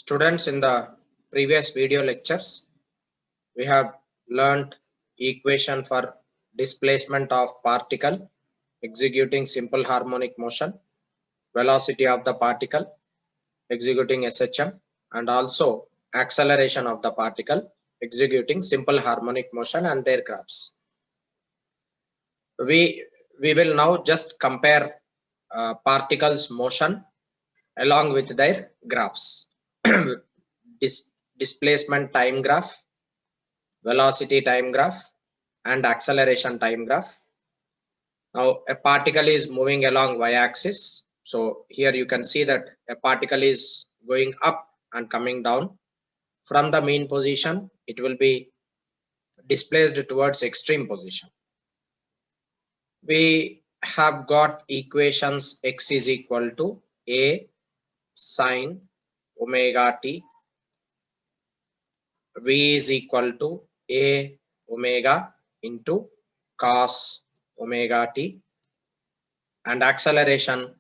Students, in the previous video lectures, we have learned equation for displacement of particle executing simple harmonic motion, velocity of the particle executing SHM, and also acceleration of the particle executing simple harmonic motion and their graphs. We will now just compare particles motion along with their graphs. Displacement time graph, velocity time graph, and acceleration time graph. Now a particle is moving along y-axis. So here you can see that a particle is going up and coming down. From the mean position, it will be displaced towards extreme position. We have got equations x is equal to a sine omega t, v is equal to a omega into cos omega t, and acceleration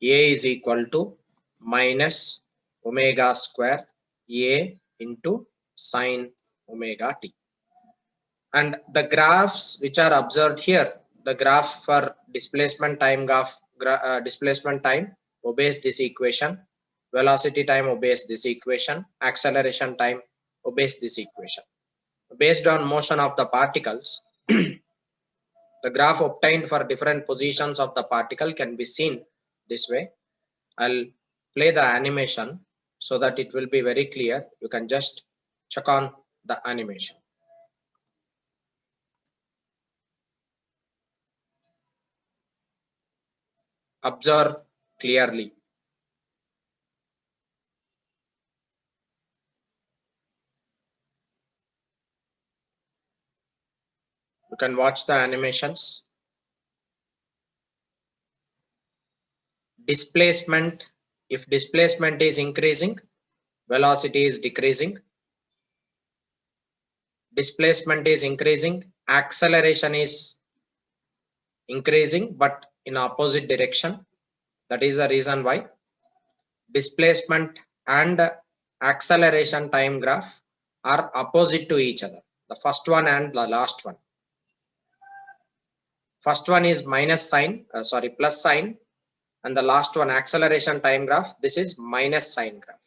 a is equal to minus omega square a into sine omega t. And the graphs which are observed here, the graph for displacement time displacement time obeys this equation, velocity time obeys this equation, acceleration time obeys this equation. Based on motion of the particles, the graph obtained for different positions of the particle can be seen this way. I'll play the animation so that it will be very clear. You can just check on the animation. Observe clearly. You can watch the animations. Displacement, if displacement is increasing, velocity is decreasing. Displacement is increasing, acceleration is increasing, but in opposite direction. That is the reason why displacement and acceleration time graph are opposite to each other. The first one and the last one. First one is plus sign, and the last one, acceleration time graph, this is minus sign graph.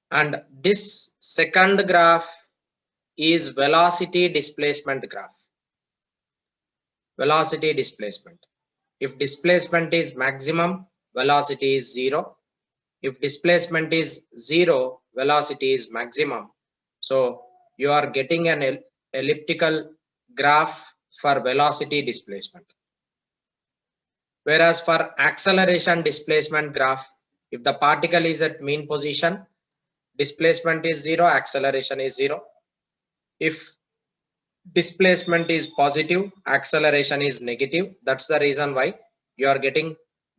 And this second graph is velocity displacement graph. Velocity displacement. If displacement is maximum, velocity is 0. If displacement is 0, velocity is maximum. So you are getting an elliptical graph for velocity displacement. Whereas for acceleration displacement graph, if the particle is at mean position, displacement is 0, acceleration is 0. If displacement is positive, acceleration is negative. That's the reason why you are getting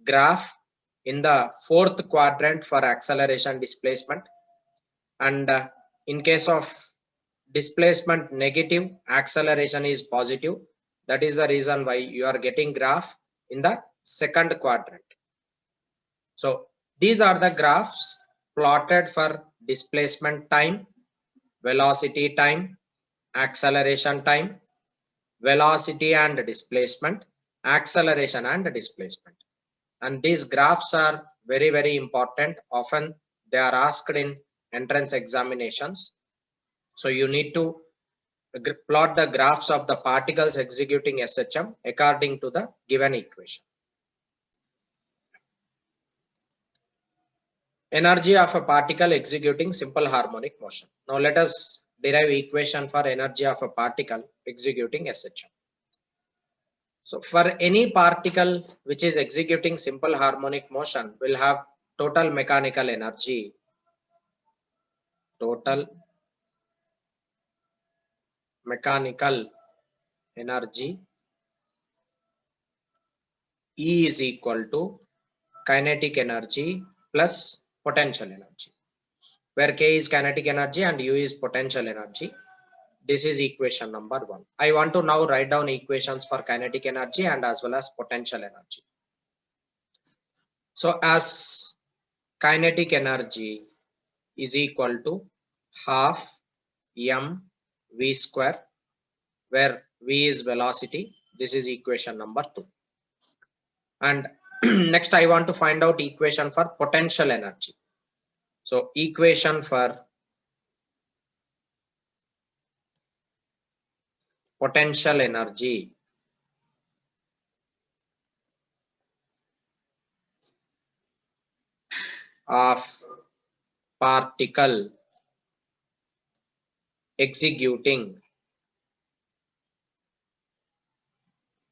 graph in the fourth quadrant for acceleration displacement. And in case of displacement negative, acceleration is positive. That is the reason why you are getting graph in the second quadrant. So these are the graphs plotted for displacement time, velocity time, acceleration time, velocity and displacement, acceleration and displacement. And these graphs are very, very important. Often they are asked in entrance examinations. So you need to plot the graphs of the particles executing SHM according to the given equation. Energy of a particle executing simple harmonic motion. Now let us derive equation for energy of a particle executing SHM. So for any particle which is executing simple harmonic motion will have total mechanical energy. Total mechanical energy E is equal to kinetic energy plus potential energy, where K is kinetic energy and U is potential energy. This is equation number 1. I want to now write down equations for kinetic energy and as well as potential energy. So as kinetic energy is equal to half m v square, where v is velocity. This is equation number 2. And next I want to find out equation for potential energy. So equation for potential energy of particle executing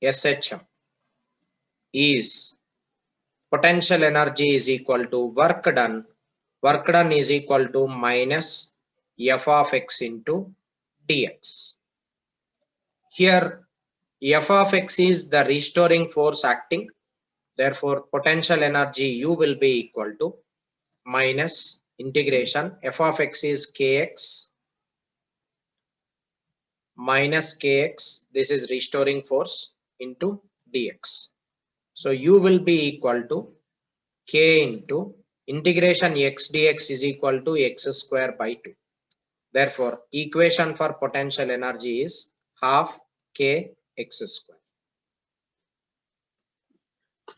SHM is potential energy is equal to work done. Work done is equal to minus f of x into dx. Here f of x is the restoring force acting. Therefore, potential energy U will be equal to minus integration f of x is kx minus kx. This is restoring force into dx. So U will be equal to k into integration x dx is equal to x square by 2. Therefore, equation for potential energy is half k x square.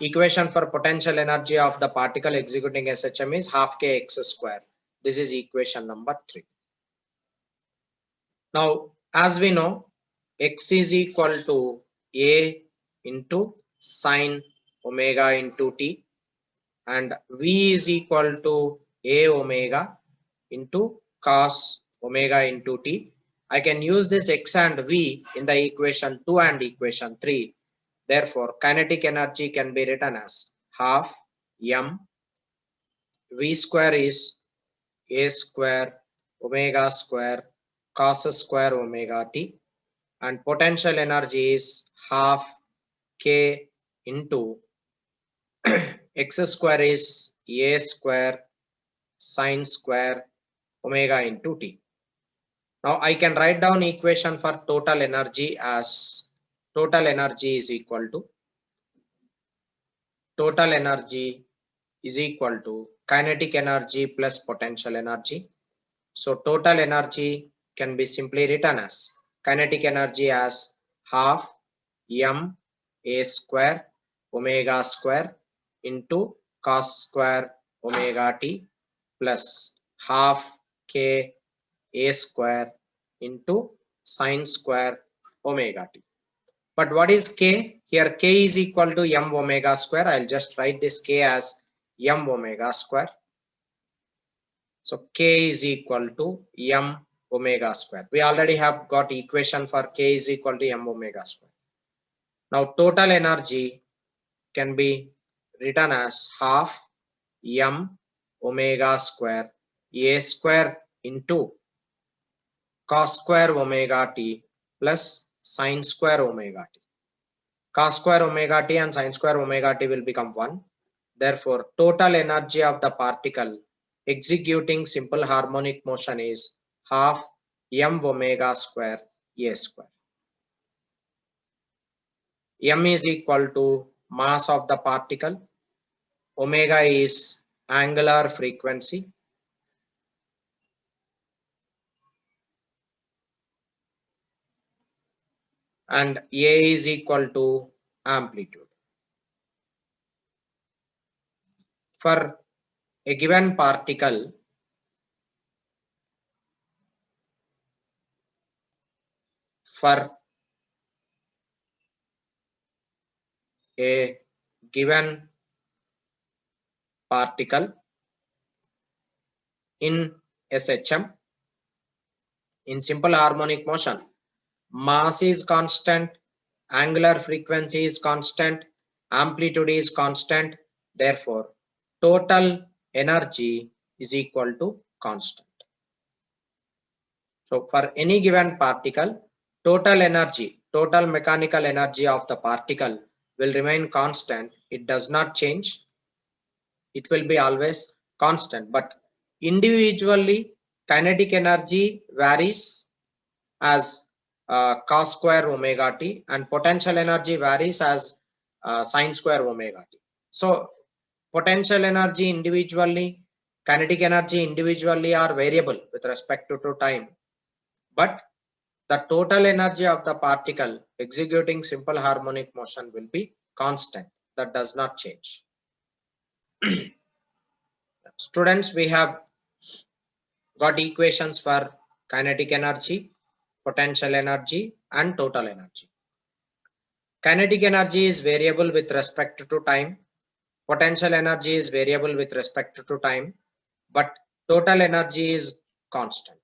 Equation for potential energy of the particle executing SHM is half k x square. This is equation number 3. Now, as we know, x is equal to a into sine omega into t, and v is equal to a omega into cos omega into t. I can use this x and v in the equation 2 and equation 3. Therefore, kinetic energy can be written as half m v square is a square omega square cos square omega t, and potential energy is half k into x square is a square sine square omega into t. Now I can write down equation for total energy as total energy is equal to kinetic energy plus potential energy. So total energy can be simply written as kinetic energy as half m a square omega square into cos square omega t plus half k a square into sine square omega t. But what is k? Here k is equal to m omega square. I'll just write this k as m omega square. So k is equal to m omega square. We already have got equation for k is equal to m omega square. Now total energy can be written as half m omega square a square into cos square omega t plus sine square omega t. Cos square omega t and sine square omega t will become 1. Therefore, total energy of the particle executing simple harmonic motion is half m omega square a square. M is equal to mass of the particle. Omega is angular frequency. And A is equal to amplitude. For a given particle, for a given particle in SHM, in simple harmonic motion, mass is constant, angular frequency is constant, amplitude is constant. Therefore, total energy is equal to constant. So for any given particle, total energy, total mechanical energy of the particle will remain constant. It does not change. It will be always constant. But individually, kinetic energy varies as cos square omega t, and potential energy varies as sine square omega t. So Potential energy individually, kinetic energy individually are variable with respect to time, but the total energy of the particle executing simple harmonic motion will be constant. That does not change. Students, we have got equations for kinetic energy, potential energy, and total energy. Kinetic energy is variable with respect to time. Potential energy is variable with respect to time, but total energy is constant.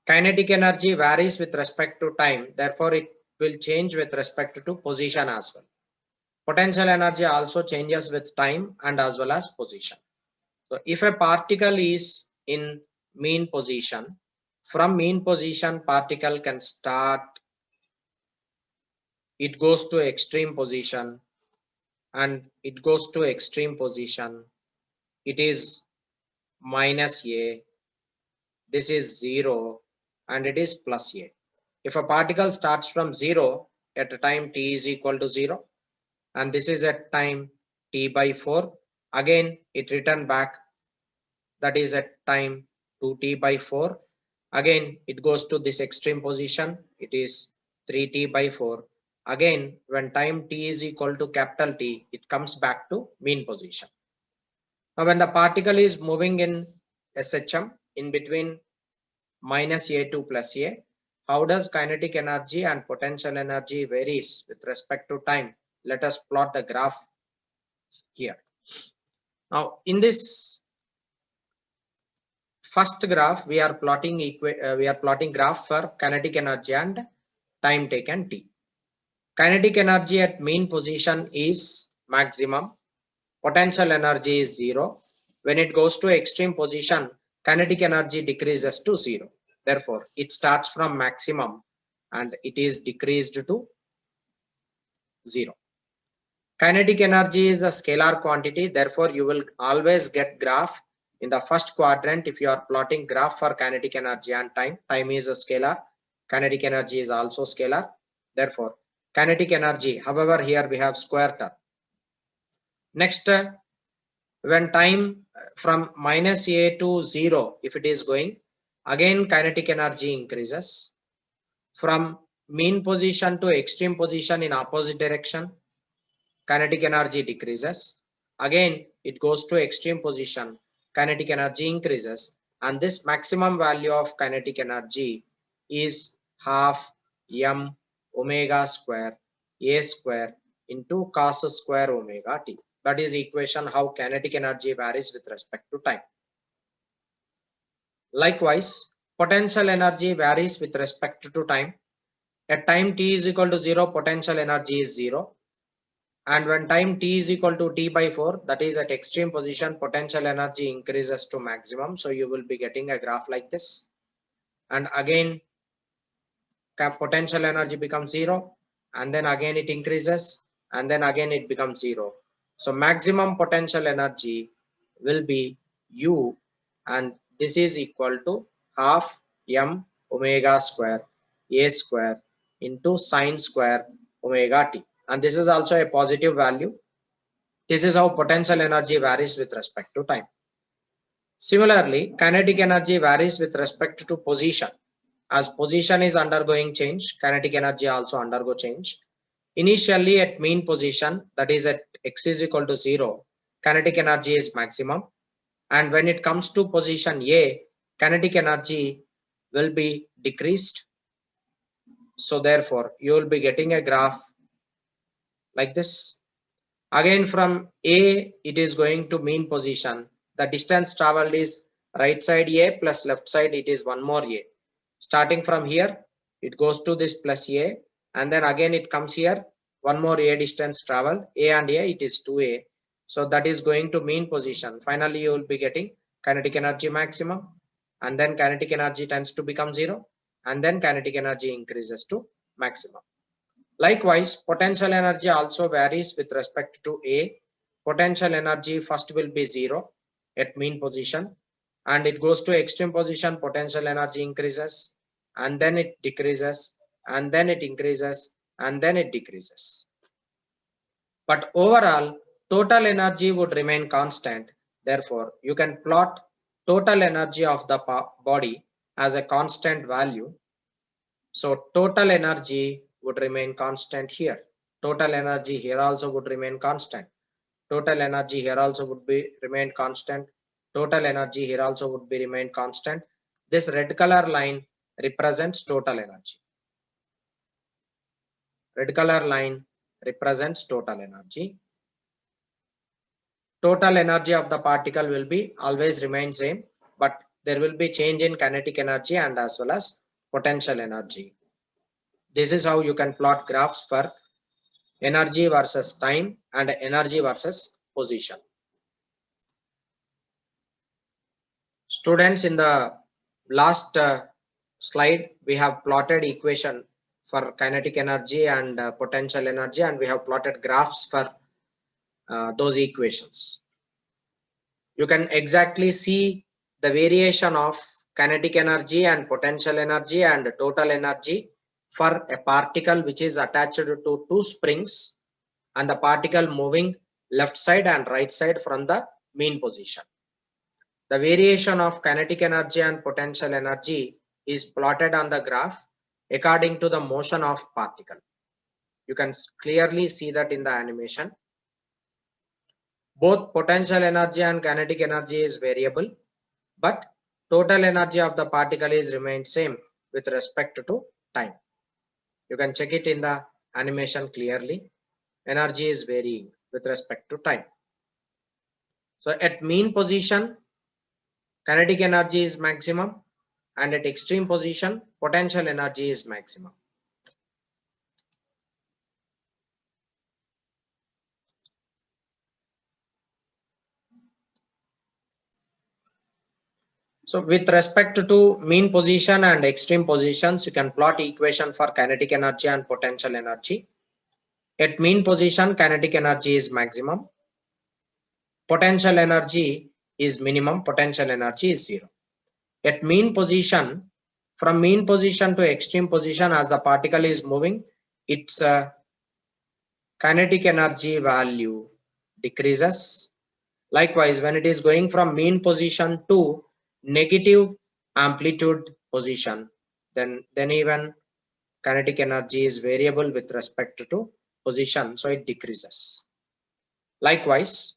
Kinetic energy varies with respect to time, therefore it will change with respect to position as well. Potential energy also changes with time and as well as position. So if a particle is in mean position, from mean position particle can start, it goes to extreme position, and it goes to extreme position, it is minus a, this is 0, and it is plus a. If a particle starts from 0 at a time t is equal to 0, and this is at time t by 4, again it return back, that is at time 2t by 4, again it goes to this extreme position, it is 3t by 4, again when time t is equal to capital T, it comes back to mean position. Now when the particle is moving in SHM in between minus a to plus a, how does kinetic energy and potential energy varies with respect to time? Let us plot the graph here. Now in this first graph we are plotting graph for kinetic energy and time taken t. Kinetic energy at mean position is maximum, potential energy is 0. When it goes to extreme position, kinetic energy decreases to 0. Therefore, it starts from maximum and it is decreased to 0. Kinetic energy is a scalar quantity. Therefore, you will always get graph in the first quadrant. If you are plotting graph for kinetic energy and time, time is a scalar. Kinetic energy is also scalar. Therefore, kinetic energy, however, here we have square term. Next, when time from minus a to 0, if it is going, again kinetic energy increases. From mean position to extreme position in opposite direction, kinetic energy decreases. Again it goes to extreme position, kinetic energy increases, and this maximum value of kinetic energy is half m omega square a square into cos square omega t. That is equation how kinetic energy varies with respect to time. Likewise, potential energy varies with respect to time. At time t is equal to 0, potential energy is 0. And when time t is equal to t by 4, that is at extreme position, potential energy increases to maximum. So you will be getting a graph like this. And again, potential energy becomes 0. And then again it increases. And then again it becomes 0. So maximum potential energy will be U. And this is equal to half m omega square a square into sine square omega t. And this is also a positive value. This is how potential energy varies with respect to time. Similarly, kinetic energy varies with respect to position. As position is undergoing change, kinetic energy also undergo change. Initially at mean position, that is at x is equal to 0, kinetic energy is maximum. And when it comes to position A, kinetic energy will be decreased. So therefore, you will be getting a graph like this. Again from A, it is going to mean position. The distance traveled is right side A plus left side, it is one more A. Starting from here, it goes to this plus A, and then again it comes here, one more A distance traveled, A and A, it is 2A. So that is going to mean position. Finally, you will be getting kinetic energy maximum, and then kinetic energy tends to become 0, and then kinetic energy increases to maximum. Likewise, potential energy also varies with respect to A. Potential energy first will be 0 at mean position, and it goes to extreme position, potential energy increases, and then it decreases, and then it increases, and then it decreases. but overall total energy would remain constant. Therefore, you can plot total energy of the body as a constant value. So total energy would remain constant here. Total energy here also would remain constant. Total energy here also would be remain constant. Total energy here also would be remain constant. This red color line represents total energy. Red color line represents total energy. Total energy of the particle will be always remain same, but there will be change in kinetic energy and as well as potential energy. This is how you can plot graphs for energy versus time and energy versus position. Students, in the last slide, we have plotted equation for kinetic energy and potential energy, and we have plotted graphs for those equations. You can exactly see the variation of kinetic energy and potential energy and total energy for a particle which is attached to two springs and the particle moving left side and right side from the mean position. The variation of kinetic energy and potential energy is plotted on the graph according to the motion of particle. You can clearly see that in the animation. Both potential energy and kinetic energy is variable, but total energy of the particle is remained same with respect to time. You can check it in the animation clearly. Energy is varying with respect to time. So at mean position, kinetic energy is maximum, and at extreme position, potential energy is maximum. So with respect to mean position and extreme positions, you can plot equation for kinetic energy and potential energy. At mean position, kinetic energy is maximum. Potential energy is minimum. Potential energy is zero. At mean position, from mean position to extreme position, as the particle is moving, its kinetic energy value decreases. Likewise, when it is going from mean position to negative amplitude position, then even kinetic energy is variable with respect to position, so it decreases. Likewise,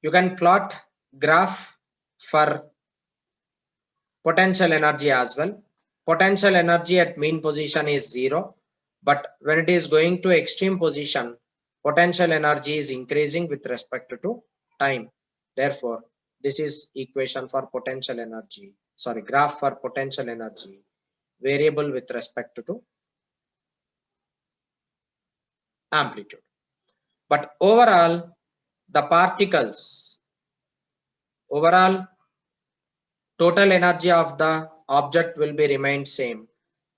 you can plot graph for potential energy as well. Potential energy at mean position is zero, but when it is going to extreme position, potential energy is increasing with respect to time. Therefore, this is equation for potential energy, graph for potential energy, variable with respect to amplitude. But overall, the particles, overall total energy of the object will be remained same.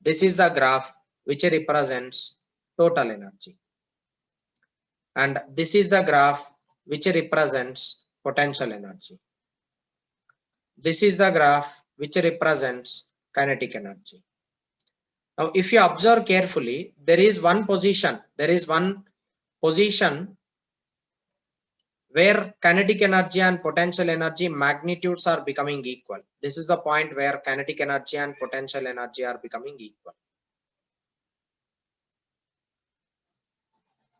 This is the graph which represents total energy. And this is the graph which represents potential energy. This is the graph which represents kinetic energy. Now, if you observe carefully, there is one position where kinetic energy and potential energy magnitudes are becoming equal. This is the point where kinetic energy and potential energy are becoming equal.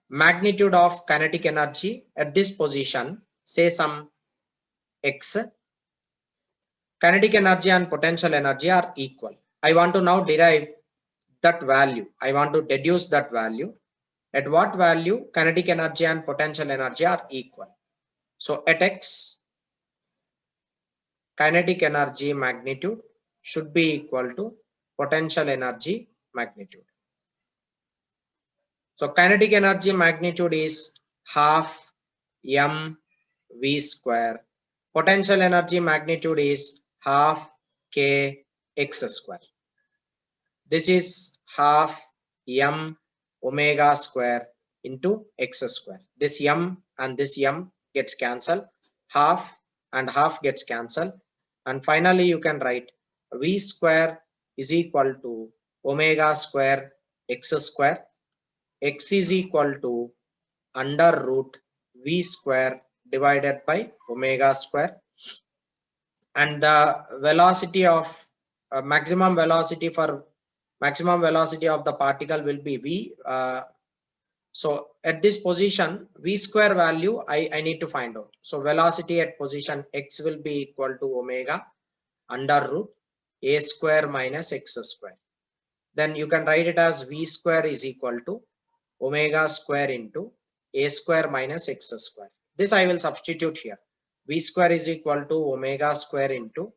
Magnitude of kinetic energy at this position, say some x, kinetic energy and potential energy are equal. I want to now derive that value. I want to deduce that value. At what value kinetic energy and potential energy are equal? So at x, kinetic energy magnitude should be equal to potential energy magnitude. So kinetic energy magnitude is half m v square. Potential energy magnitude is half k x square. This is half m omega square into x square. This m and this m gets cancelled. Half and half gets cancelled. And finally, you can write v square is equal to omega square x square. X is equal to under root v square divided by omega square, and the velocity of maximum velocity of the particle will be v. So at this position, v square value I need to find out. So velocity at position x will be equal to omega under root a square minus x square. Then you can write it as v square is equal to omega square into a square minus x square. This I will substitute here. V square is equal to omega square into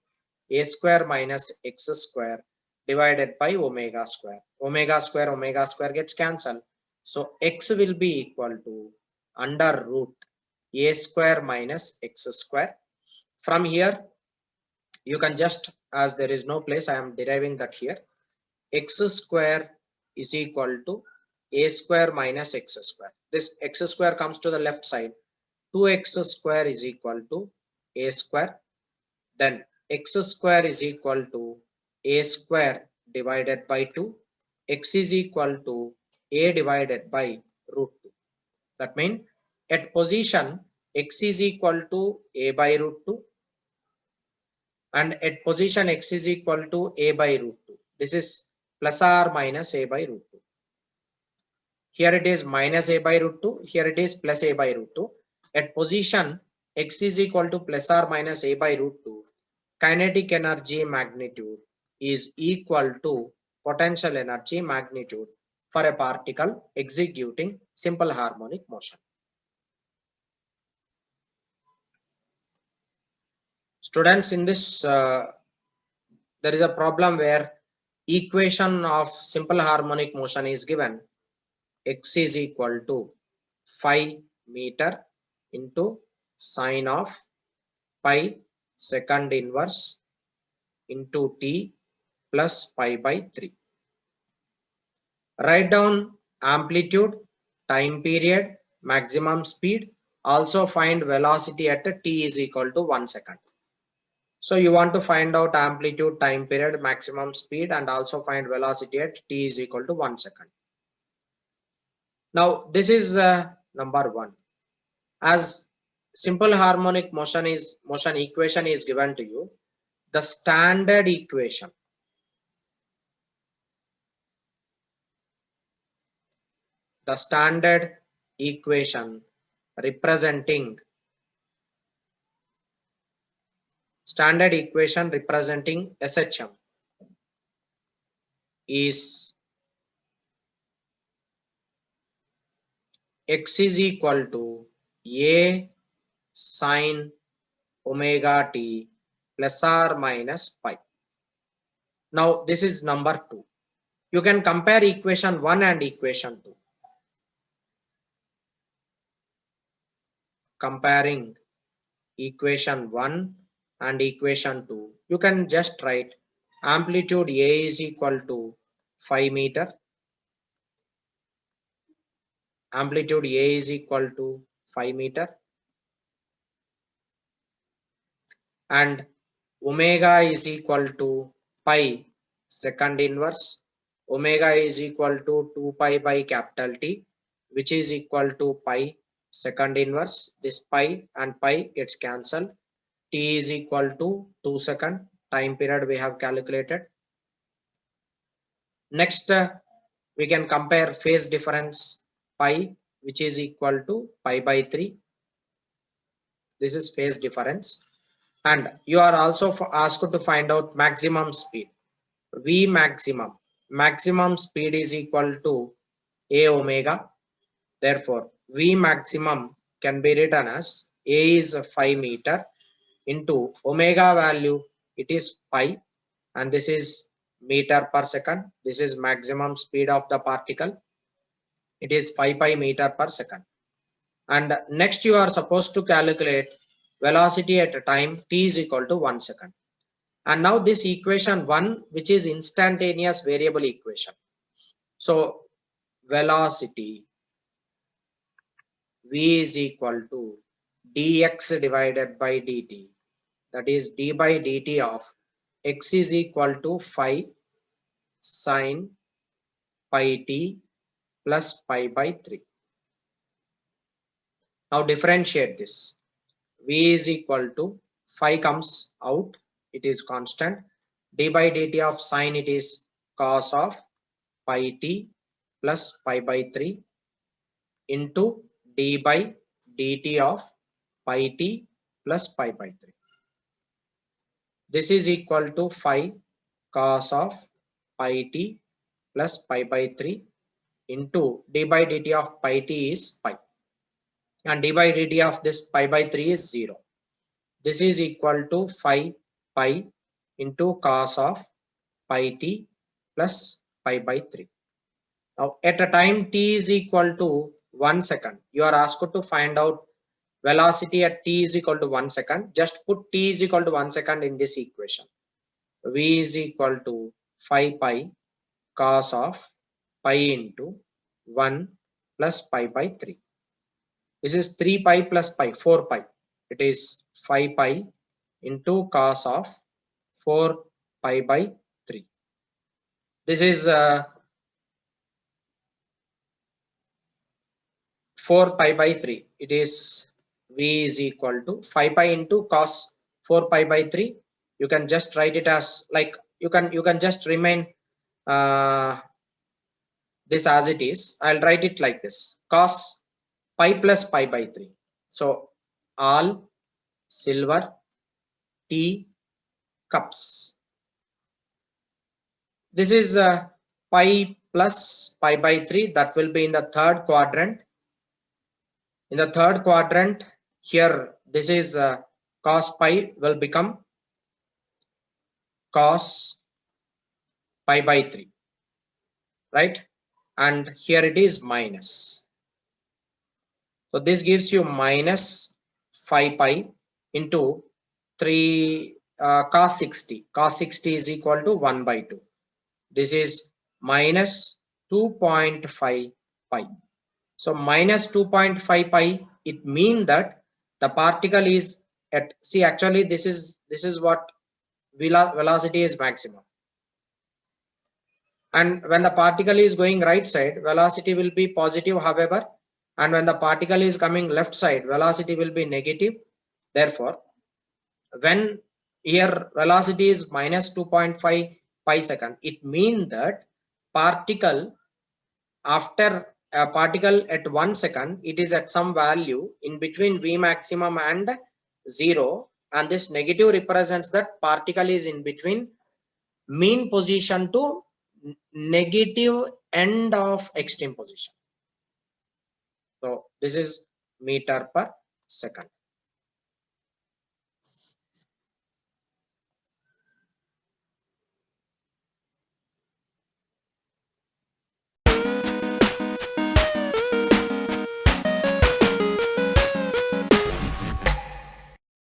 a square minus x square divided by omega square. Omega square gets cancelled. So x will be equal to under root a square minus x square. From here, you can just, as there is no place, I am deriving that here. X square is equal to a square minus x square. This x square comes to the left side. 2x square is equal to a square. Then x square is equal to a square divided by 2. X is equal to a divided by root 2. That means at position x is equal to a by root 2, and at position x is equal to a by root 2. This is plus or minus a by root 2. Here it is minus a by root 2. Here it is plus a by root 2. At position x is equal to plus or minus a by root 2. Kinetic energy magnitude is equal to potential energy magnitude for a particle executing simple harmonic motion. Students, in this there is a problem where equation of simple harmonic motion is given. X is equal to 5 meter into sine of pi second inverse into t plus pi by 3. Write down amplitude, time period, maximum speed. Also find velocity at t is equal to 1 second. So you want to find out amplitude, time period, maximum speed, and also find velocity at t is equal to 1 second. Now this is number 1. As simple harmonic motion equation is given to you, the standard equation representing SHM is x is equal to a sine omega t plus or minus pi. Now this is number 2. You can compare equation 1 and equation 2. Comparing equation 1 and equation 2, you can just write amplitude A is equal to 5 meter. Amplitude A is equal to 5 meter. And omega is equal to pi second inverse. Omega is equal to 2 pi by capital T, which is equal to pi second inverse. This pi and pi gets cancelled. T is equal to 2 second. Time period we have calculated. Next, we can compare phase difference pi, which is equal to pi by 3. This is phase difference. And you are also asked to find out maximum speed. V maximum speed is equal to a omega. Therefore, V maximum can be written as a is 5 meter into omega value, it is pi, and this is meter per second. This is maximum speed of the particle. It is 5 pi meter per second. And next you are supposed to calculate velocity at a time t is equal to 1 second. And now this equation 1, which is instantaneous variable equation. So velocity v is equal to dx divided by dt. That is d by dt of x is equal to 5 sine pi t plus pi by 3. Now differentiate this. V is equal to phi comes out, it is constant. D by dt of sine, it is cos of pi t plus pi by 3 into d by dt of pi t plus pi by 3. This is equal to phi cos of pi t plus pi by 3 into d by dt of pi t is pi, and d by dt of this pi by 3 is 0. This is equal to phi pi into cos of pi t plus pi by 3. Now at a time t is equal to 1 second, you are asked to find out velocity at t is equal to 1 second. Just put t is equal to 1 second in this equation. V is equal to phi pi cos of pi into 1 plus pi by 3. This is 3 pi plus pi, 4 pi. It is phi pi into cos of 4 pi by 3. This is 4 pi by 3. It is V is equal to 5 pi into cos 4 pi by 3. You can just write it as like, you can just remain this as it is. I'll write it like this: cos pi plus pi by 3. So all silver tea cups. This is pi plus pi by 3, that will be in the third quadrant. In the third quadrant here, this is cos pi will become cos pi by 3, right? And here it is minus. So this gives you minus 5 pi into 3 cos 60. Cos 60 is equal to 1 by 2. This is minus 2.5 pi. So minus 2.5 pi, it means that the particle is at, see, actually this is what velocity is maximum. And when the particle is going right side, velocity will be positive, however, and when the particle is coming left side, velocity will be negative. Therefore, when here velocity is minus 2.5 pi second, it means that particle, after a particle at 1 second, it is at some value in between V maximum and 0, and this negative represents that particle is in between mean position to negative end of extreme position. So this is meter per second.